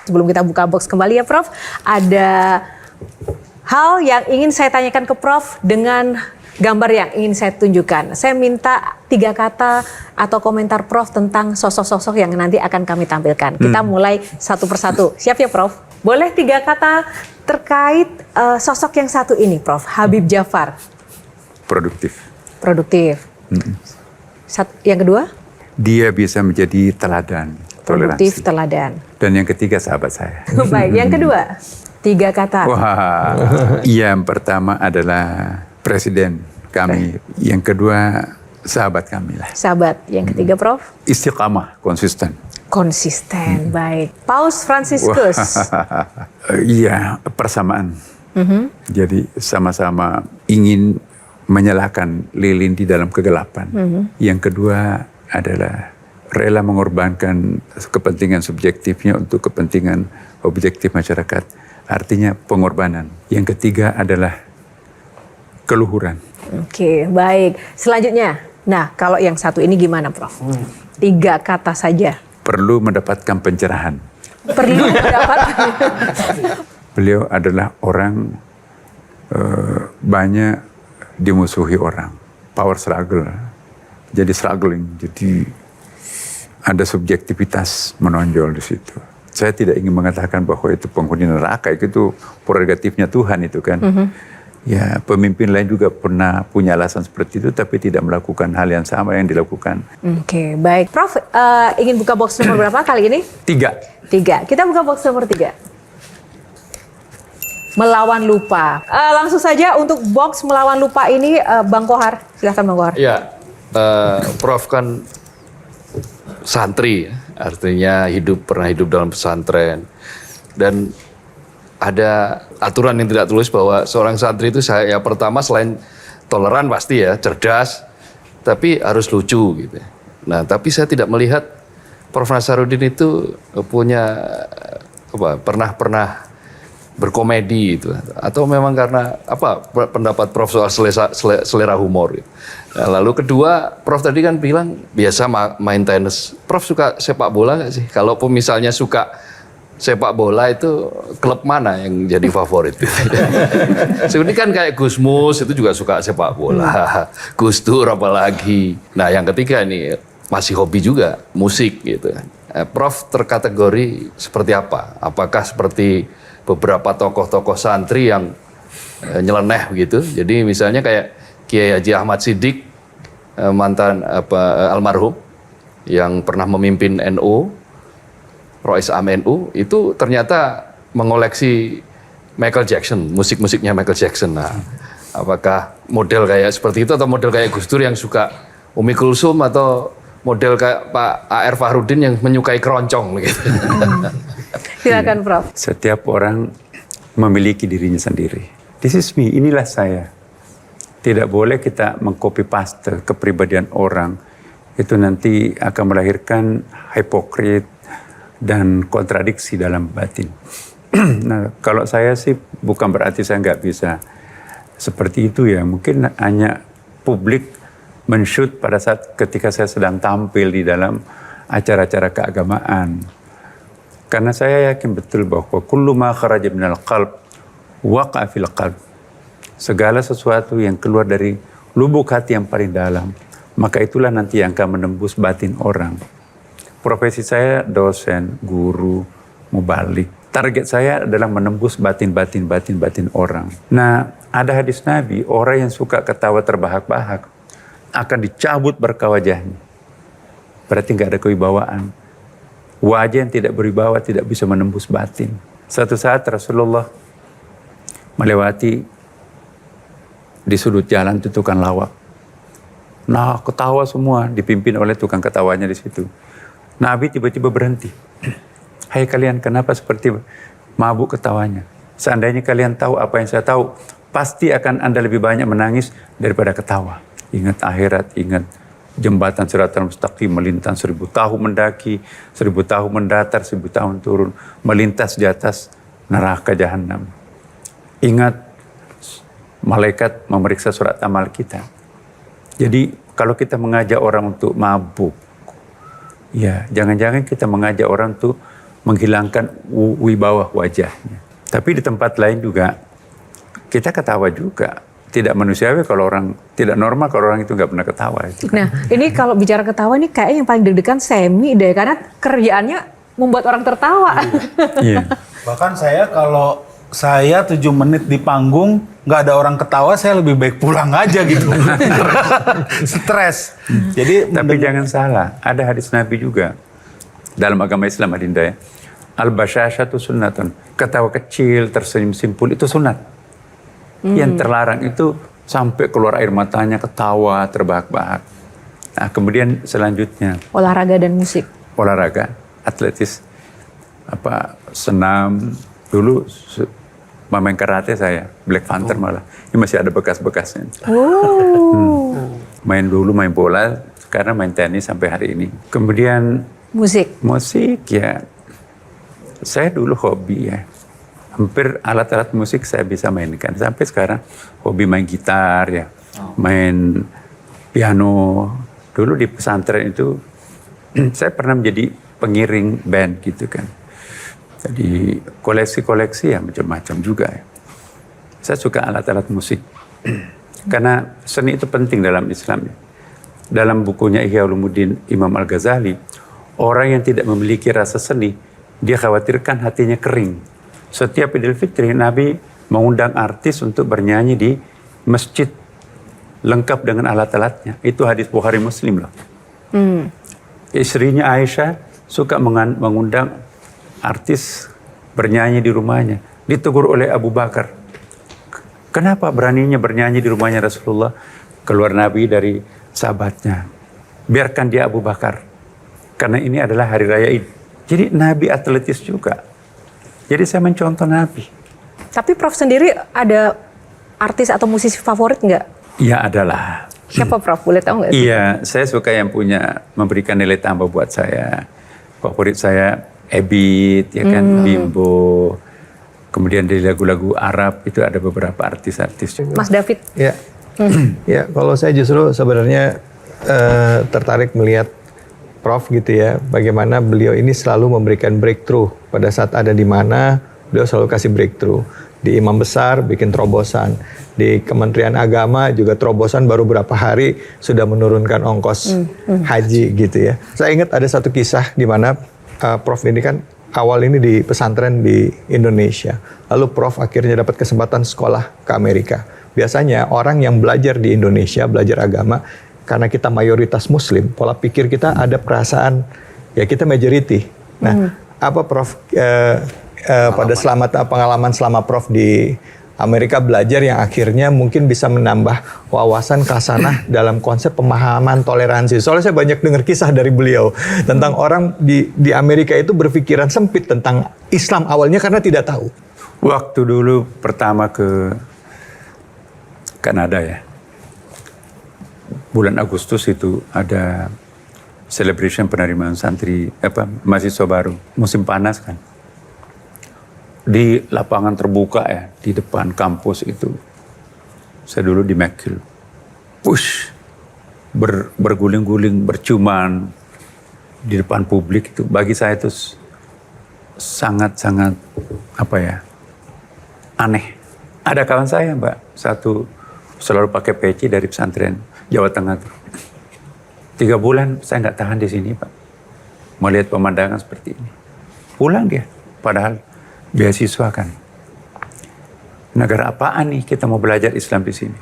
Sebelum kita buka box kembali ya Prof, ada hal yang ingin saya tanyakan ke Prof dengan gambar yang ingin saya tunjukkan. Saya minta 3 kata atau komentar Prof tentang sosok-sosok yang nanti akan kami tampilkan. Kita mulai satu persatu. Siap ya Prof? Boleh 3 kata terkait sosok yang satu ini Prof, Habib Djafar. Produktif. Produktif. Yang kedua? Dia bisa menjadi teladan. Produktif, toleransi. teladan. Dan yang ketiga sahabat saya. Baik, yang kedua? 3 kata. Wah, yang pertama adalah presiden kami. Yang kedua sahabat kami lah. Sahabat. Yang ketiga Prof? Istiqamah, konsisten. Konsisten, baik. Paus Franciscus. Iya, persamaan. Jadi sama-sama ingin menyalakan lilin di dalam kegelapan. Yang kedua adalah rela mengorbankan kepentingan subjektifnya untuk kepentingan objektif masyarakat. Artinya pengorbanan. Yang ketiga adalah keluhuran. Oke, baik. Selanjutnya, nah kalau yang satu ini gimana Prof? 3 kata saja. Perlu mendapatkan pencerahan. Perlu mendapatkan. Beliau adalah orang banyak dimusuhi orang. Power struggle. Jadi struggling. Jadi ada subjektivitas menonjol di situ. Saya tidak ingin mengatakan bahwa itu penghuni neraka, itu prerogatifnya Tuhan itu kan. Ya, pemimpin lain juga pernah punya alasan seperti itu, tapi tidak melakukan hal yang sama yang dilakukan. Oke, baik. Prof, ingin buka box nomor berapa kali ini? 3. 3. Kita buka box nomor 3. Melawan lupa. Langsung saja untuk box melawan lupa ini, Bang Kohar. Silahkan Bang Kohar. Ya, Prof kan santri, artinya pernah hidup dalam pesantren. Dan ada aturan yang tidak tulis bahwa seorang santri itu saya pertama selain toleran pasti ya, cerdas, tapi harus lucu gitu. Nah, tapi saya tidak melihat Prof Nasaruddin itu punya pernah berkomedi itu, atau memang karena pendapat Prof soal selera humor gitu. Nah, lalu kedua, Prof tadi kan bilang biasa main tenis. Prof suka sepak bola nggak sih? Kalau misalnya suka sepak bola itu klub mana yang jadi favorit? Sebenarnya kan kayak Gusmus itu juga suka sepak bola, Gus Dur apalagi. Nah yang ketiga ini masih hobi juga musik gitu. Prof terkategori seperti apa? Apakah seperti beberapa tokoh-tokoh santri yang nyeleneh begitu? Jadi misalnya kayak Kiai Haji Ahmad Siddiq, mantan almarhum yang pernah memimpin NU, Rois Am NU, itu ternyata mengoleksi Michael Jackson, musik-musiknya Michael Jackson. Nah, apakah model kayak seperti itu atau model kayak Gus Dur yang suka Umi Kulsum atau model kayak Pak A.R. Fahrudin yang menyukai keroncong gitu? Silakan Prof. Setiap orang memiliki dirinya sendiri. This is me, inilah saya. Tidak boleh kita mengcopy paste kepribadian orang. Itu nanti akan melahirkan hipokrit dan kontradiksi dalam batin. Nah, kalau saya sih bukan berarti saya nggak bisa seperti itu ya. Mungkin hanya publik men-shoot pada saat ketika saya sedang tampil di dalam acara-acara keagamaan. Karena saya yakin betul bahwa kullu ma kharaja minal qalb waqa fil qalb. Segala sesuatu yang keluar dari lubuk hati yang paling dalam, maka itulah nanti yang akan menembus batin orang. Profesi saya dosen, guru, mubalik. Target saya adalah menembus batin orang. Nah, ada hadis Nabi, orang yang suka ketawa terbahak-bahak akan dicabut berkah wajahnya. Berarti nggak ada kewibawaan. Wajah yang tidak berwibawa tidak bisa menembus batin. Suatu saat Rasulullah melewati di sudut jalan itu tukang lawak. Nah, ketawa semua dipimpin oleh tukang ketawanya di situ. Nabi tiba-tiba berhenti. Hai kalian, kenapa seperti mabuk ketawanya? Seandainya kalian tahu apa yang saya tahu, pasti akan Anda lebih banyak menangis daripada ketawa. Ingat akhirat, ingat jembatan Siratal Mustaqim, melintas 1000 tahun mendaki, 1000 tahun mendatar, 1000 tahun turun, melintas di atas neraka jahanam. Ingat malaikat memeriksa surat amal kita. Jadi kalau kita mengajak orang untuk mabuk, ya jangan-jangan kita mengajak orang untuk menghilangkan wibawa wajahnya. Tapi di tempat lain juga kita ketawa juga. Tidak manusiawi kalau orang, tidak normal kalau orang itu nggak pernah ketawa. Itu kan. Nah, ini kalau bicara ketawa nih kayaknya yang paling deg-degan Semi deh, karena kerjaannya membuat orang tertawa. Iya. Bahkan kalau saya 7 menit di panggung nggak ada orang ketawa, saya lebih baik pulang aja gitu. Stres. Jadi Tapi jangan salah, ada hadis Nabi juga dalam agama Islam, Adinda ya. Al-basyasyatu sunnatun. Ketawa kecil, tersenyum simpul itu sunat. Yang terlarang itu sampai keluar air matanya, ketawa, terbahak-bahak. Nah, kemudian selanjutnya Olahraga dan musik. olahraga, atletis, senam. Dulu main karate saya, Black Panther malah. Ini masih ada bekas-bekasnya. Main bola, sekarang main tenis sampai hari ini. Kemudian musik ya, saya dulu hobi ya. Hampir alat-alat musik saya bisa mainkan. Sampai sekarang hobi main gitar ya, main piano. Dulu di pesantren itu saya pernah menjadi pengiring band gitu kan. Jadi koleksi-koleksi ya macam-macam juga ya. Saya suka alat-alat musik. Karena seni itu penting dalam Islam ya. Dalam bukunya Ihya Ulumuddin Imam Al-Ghazali, orang yang tidak memiliki rasa seni, dia khawatirkan hatinya kering. Setiap Idul Fitri, Nabi mengundang artis untuk bernyanyi di masjid lengkap dengan alat-alatnya. Itu hadis Bukhari Muslim loh. Istrinya Aisyah suka mengundang artis bernyanyi di rumahnya. Ditegur oleh Abu Bakar. Kenapa beraninya bernyanyi di rumahnya Rasulullah? Keluar Nabi dari sahabatnya. Biarkan dia Abu Bakar. Karena ini adalah hari raya Id. Jadi Nabi atletis juga. Jadi saya mencontoh Nabi. Tapi Prof sendiri ada artis atau musisi favorit nggak? Iya adalah. Siapa Prof? Boleh tahu nggak sih? Iya, saya suka yang punya memberikan nilai tambah buat saya. Favorit saya Ebit, ya kan, Bimbo. Kemudian dari lagu-lagu Arab itu ada beberapa artis-artis. Mas David? Ya, ya kalau saya justru sebenarnya tertarik melihat Prof gitu ya, bagaimana beliau ini selalu memberikan breakthrough pada saat ada di mana beliau selalu kasih breakthrough. Di Imam Besar bikin terobosan, di Kementerian Agama juga terobosan baru berapa hari sudah menurunkan ongkos haji gitu ya. Saya ingat ada satu kisah di mana Prof ini kan awal ini di pesantren di Indonesia, lalu Prof akhirnya dapat kesempatan sekolah ke Amerika. Biasanya orang yang belajar di Indonesia, belajar agama, karena kita mayoritas Muslim, pola pikir kita ada perasaan ya kita majority. Nah, apa Prof pada pengalaman selama Prof di Amerika belajar yang akhirnya mungkin bisa menambah wawasan khasanah dalam konsep pemahaman toleransi. Soalnya saya banyak dengar kisah dari beliau tentang orang di Amerika itu berpikiran sempit tentang Islam awalnya karena tidak tahu. Waktu dulu pertama ke Kanada ya, bulan Agustus itu ada celebration penerimaan santri mahasiswa baru, musim panas kan, di lapangan terbuka ya, di depan kampus itu. Saya dulu di McGill, berguling-guling, berciuman di depan publik itu, bagi saya itu sangat-sangat aneh. Ada kawan saya Mbak, satu selalu pakai peci dari pesantren Jawa Tengah tuh. 3 bulan saya nggak tahan di sini Pak. Melihat pemandangan seperti ini. Pulang dia. Padahal beasiswa kan. Negara apaan nih kita mau belajar Islam di sini?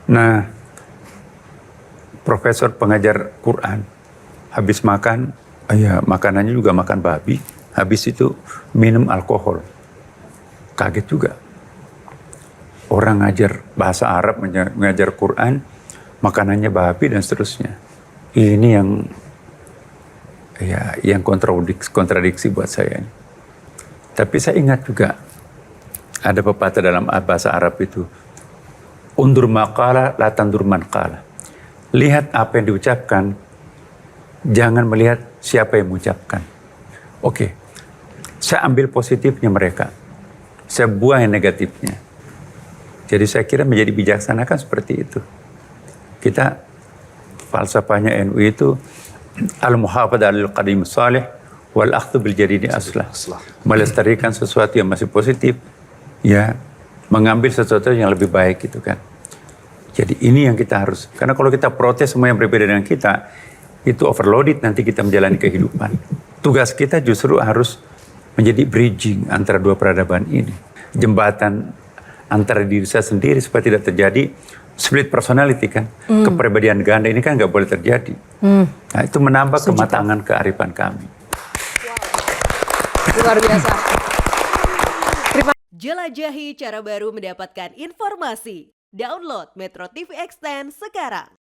Nah, profesor pengajar Quran habis makan, makanannya juga makan babi. Habis itu minum alkohol. Kaget juga. Orang ngajar bahasa Arab, mengajar Quran, makanannya babi dan seterusnya. Ini yang kontradiksi buat saya. Tapi saya ingat juga ada pepatah dalam bahasa Arab itu, undur maqala la tandur man qala. Lihat apa yang diucapkan, jangan melihat siapa yang mengucapkan. Oke, saya ambil positifnya mereka, saya buang yang negatifnya. Jadi saya kira menjadi bijaksana kan seperti itu. Kita falsafahnya NU itu al-muhafadha alil qadim salih wal akhdhu bil jadidi aslah. Melestarikan sesuatu yang masih positif, ya, mengambil sesuatu yang lebih baik gitu kan. Jadi ini yang kita harus, karena kalau kita protes semua yang berbeda dengan kita, itu overloaded nanti kita menjalani kehidupan. Tugas kita justru harus menjadi bridging antara dua peradaban ini. Jembatan antara diri saya sendiri supaya tidak terjadi split personality kan. Kepribadian ganda ini kan nggak boleh terjadi. Nah, itu menambah kematangan kearifan kami. Luar biasa. Jelajahi cara baru mendapatkan informasi. Download Metro TV Extend sekarang.